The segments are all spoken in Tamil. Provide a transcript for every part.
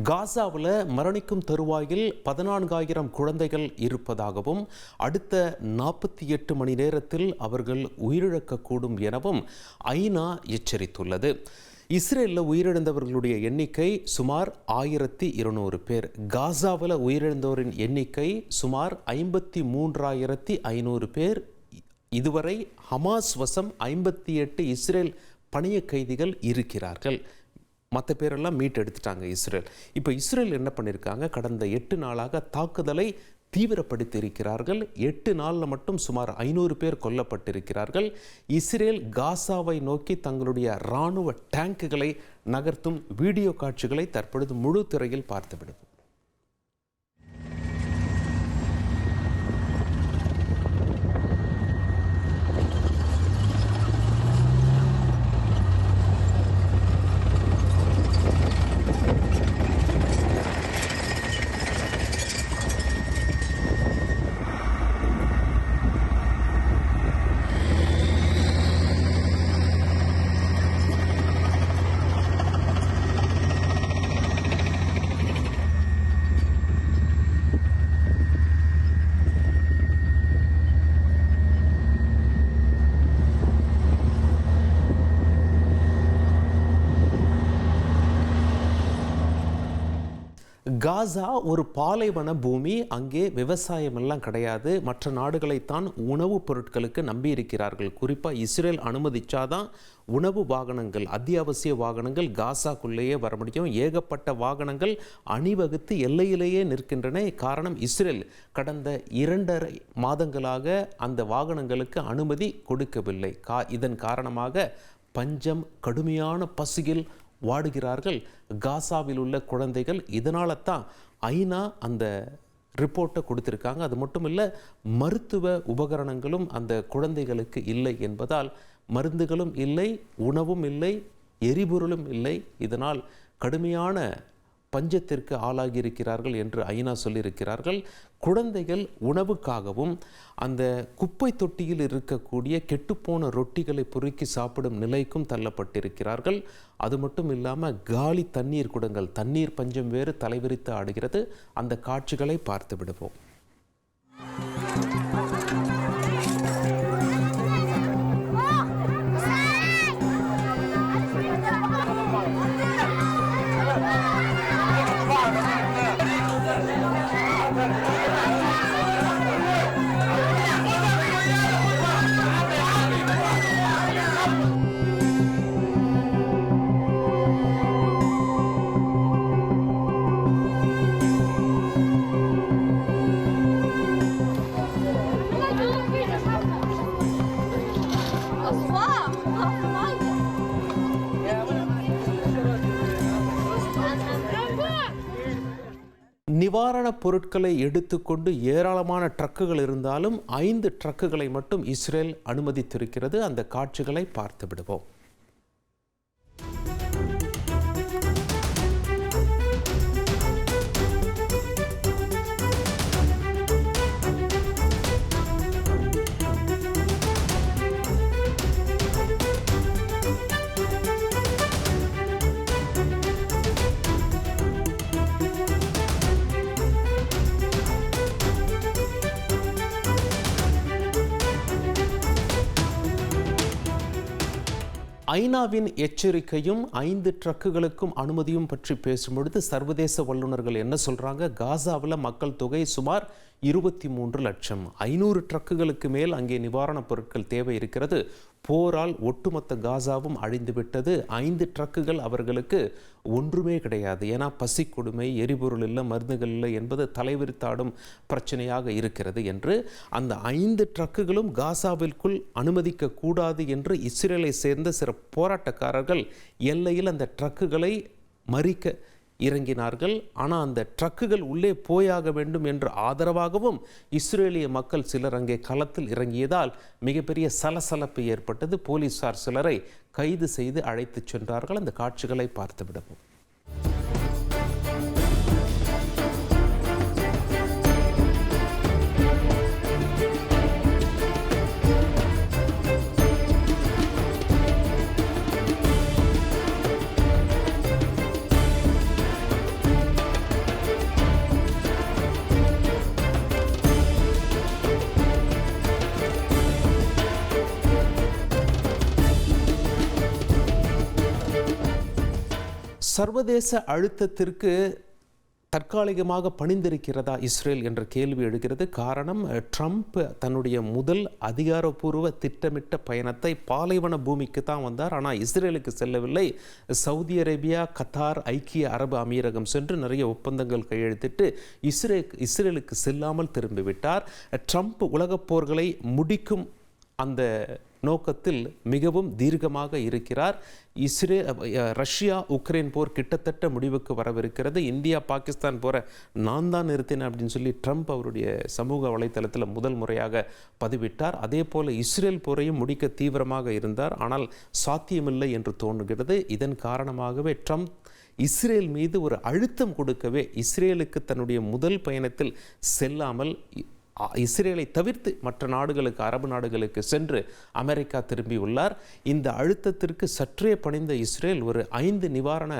காசாவில் மரணிக்கும் தருவாயில் 14,000 குழந்தைகள் இருப்பதாகவும் அடுத்த 48 மணி நேரத்தில் அவர்கள் உயிரிழக்கக்கூடும் எனவும் ஐநா எச்சரித்துள்ளது. இஸ்ரேலில் உயிரிழந்தவர்களுடைய எண்ணிக்கை சுமார் 1200 பேர். காசாவில் உயிரிழந்தோரின் எண்ணிக்கை சுமார் 53,500 பேர். இதுவரை ஹமாஸ் வசம் 58 இஸ்ரேல் பணிய கைதிகள் இருக்கிறார்கள். மற்ற பேரெல்லாம் மீட்டெடுத்துட்டாங்க இஸ்ரேல். இப்போ இஸ்ரேல் என்ன பண்ணியிருக்காங்க, கடந்த 8 நாளாக தாக்குதலை தீவிரப்படுத்தி இருக்கிறார்கள். 8 நாளில் மட்டும் சுமார் 500 பேர் கொல்லப்பட்டிருக்கிறார்கள். இஸ்ரேல் காசாவை நோக்கி தங்களுடைய இராணுவ டேங்குகளை நகர்த்தும் வீடியோ காட்சிகளை தற்பொழுது முழு திரையில் பார்த்துவிடும். காசா ஒரு பாலைவன பூமி. அங்கே விவசாயம் எல்லாம் கிடையாது. மற்ற நாடுகளைத்தான் உணவுப் பொருட்களுக்கு நம்பி இருக்கிறார்கள். குறிப்பாக இஸ்ரேல் அனுமதிச்சாதான் உணவு வாகனங்கள், அத்தியாவசிய வாகனங்கள் காசாக்குள்ளேயே வர முடியும். ஏகப்பட்ட வாகனங்கள் அணிவகுத்து எல்லையிலேயே நிற்கின்றன. காரணம், இஸ்ரேல் கடந்த 2.5 மாதங்களாக அந்த வாகனங்களுக்கு அனுமதி கொடுக்கவில்லை. இதன் காரணமாக பஞ்சம், கடுமையான பசியில் வாடுகிறார்கள் காசாவில் உள்ள குழந்தைகள். இதனால தான் ஐநா அந்த ரிப்போர்ட்டை கொடுத்திருக்காங்க. அது மட்டும் இல்லை, மருத்துவ உபகரணங்களும் அந்த குழந்தைகளுக்கு இல்லை என்பதால் மருந்துகளும் இல்லை, உணவும் இல்லை, எரிபொருளும் இல்லை. இதனால் கடுமையான பஞ்சத்திற்கு ஆளாகி இருக்கிறார்கள் என்று ஐநா சொல்லியிருக்கிறார்கள். குழந்தைகள் உணவுக்காகவும் அந்த குப்பை தொட்டியில் இருக்கக்கூடிய கெட்டுப்போன ரொட்டிகளை பொறுக்கி சாப்பிடும் நிலைக்கும் தள்ளப்பட்டிருக்கிறார்கள். அது மட்டும் இல்லாமல் காலி தண்ணீர் குடங்கள், தண்ணீர் பஞ்சம் வேறு தலைவிரித்து ஆடுகிறது. அந்த காட்சிகளை பார்த்து விடுவோம். நிவாரணப் பொருட்களை எடுத்துக்கொண்டு ஏராளமான ட்ரக்குகள் இருந்தாலும் 5 ட்ரக்குகளை மட்டும் இஸ்ரேல் அனுமதித்திருக்கிறது. அந்த காட்சிகளை பார்த்து விடுவோம். ஐநாவின் எச்சரிக்கையும் 5 ட்ரக்குகளுக்கும் அனுமதியும் பற்றி பேசும்பொழுது சர்வதேச வல்லுநர்கள் என்ன சொல்றாங்க, காசாவில் மக்கள் தொகை சுமார் 23 லட்சம். 500 ட்ரக்குகளுக்கு மேல் அங்கே நிவாரணப் பொருட்கள் தேவை இருக்கிறது. போரால் ஒட்டுமொத்த காசாவும் அழிந்துவிட்டது. 5 ட்ரக்குகள் அவர்களுக்கு ஒன்றுமே கிடையாது. ஏன்னா பசி கொடுமை, எரிபொருள் இல்லை, மருந்துகள் இல்லை என்பது தலைவிரித்தாடும் பிரச்சனையாக இருக்கிறது என்று அந்த 5 ட்ரக்குகளும் காசாவிற்குள் அனுமதிக்க கூடாது என்று இஸ்ரேலை சேர்ந்த சில போராட்டக்காரர்கள் எல்லையில் அந்த ட்ரக்குகளை மறிக்க இறங்கினார்கள். ஆனால் அந்த ட்ரக்குகள் உள்ளே போயாக வேண்டும் என்று ஆதரவாகவும் இஸ்ரேலிய மக்கள் சிலர் அங்கே களத்தில் இறங்கியதால் மிகப்பெரிய சலசலப்பு ஏற்பட்டது. போலீசார் சிலரை கைது செய்து அழைத்து சென்றார்கள். அந்த காட்சிகளை பார்த்து விடுவோம். சர்வதேச அழுத்தத்திற்கு தற்காலிகமாக பணிந்திருக்கிறதா இஸ்ரேல் என்ற கேள்வி எழுகிறது. காரணம், ட்ரம்ப் தன்னுடைய முதல் அதிகாரப்பூர்வ திட்டமிட்ட பயணத்தை பாலைவன பூமிக்கு தான் வந்தார். ஆனால் இஸ்ரேலுக்கு செல்லவில்லை. சவுதி அரேபியா, கத்தார், ஐக்கிய அரபு அமீரகம் சென்று நிறைய ஒப்பந்தங்கள் கையெழுத்திட்டு இஸ்ரேலுக்கு செல்லாமல் திரும்பிவிட்டார். ட்ரம்ப் உலகப் போர்களை முடிக்கும் அந்த நோக்கத்தில் மிகவும் தீர்க்கமாக இருக்கிறார். ரஷ்யா உக்ரைன் போர் கிட்டத்தட்ட முடிவுக்கு வரவிருக்கிறது. இந்தியா பாகிஸ்தான் போரை நான் தான் நிறுத்தினேன் அப்படின்னு சொல்லி ட்ரம்ப் அவருடைய சமூக வலைத்தளத்தில் முதல் முறையாக பதிவிட்டார். அதே போல இஸ்ரேல் போரையும் முடிக்க தீவிரமாக இருந்தார். ஆனால் சாத்தியமில்லை என்று தோன்றுகிறது. இதன் காரணமாகவே ட்ரம்ப் இஸ்ரேல் மீது ஒரு அழுத்தம் கொடுக்கவே இஸ்ரேலுக்கு தன்னுடைய முதல் பயணத்தில் செல்லாமல் இஸ்ரேலை தவிர்த்து மற்ற நாடுகளுக்கு, அரபு நாடுகளுக்கு சென்று அமெரிக்கா திரும்பியுள்ளார். இந்த அழுத்தத்திற்கு சற்றே பணிந்த இஸ்ரேல் ஒரு 5 நிவாரண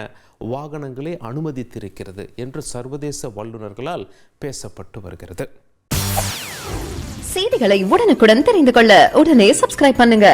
வாகனங்களை அனுமதித்திருக்கிறது என்று சர்வதேச வல்லுநர்களால் பேசப்பட்டு வருகிறது. செய்திகளை உடனுக்குடன் தெரிந்து கொள்ள உடனே சப்ஸ்கிரைப் பண்ணுங்க.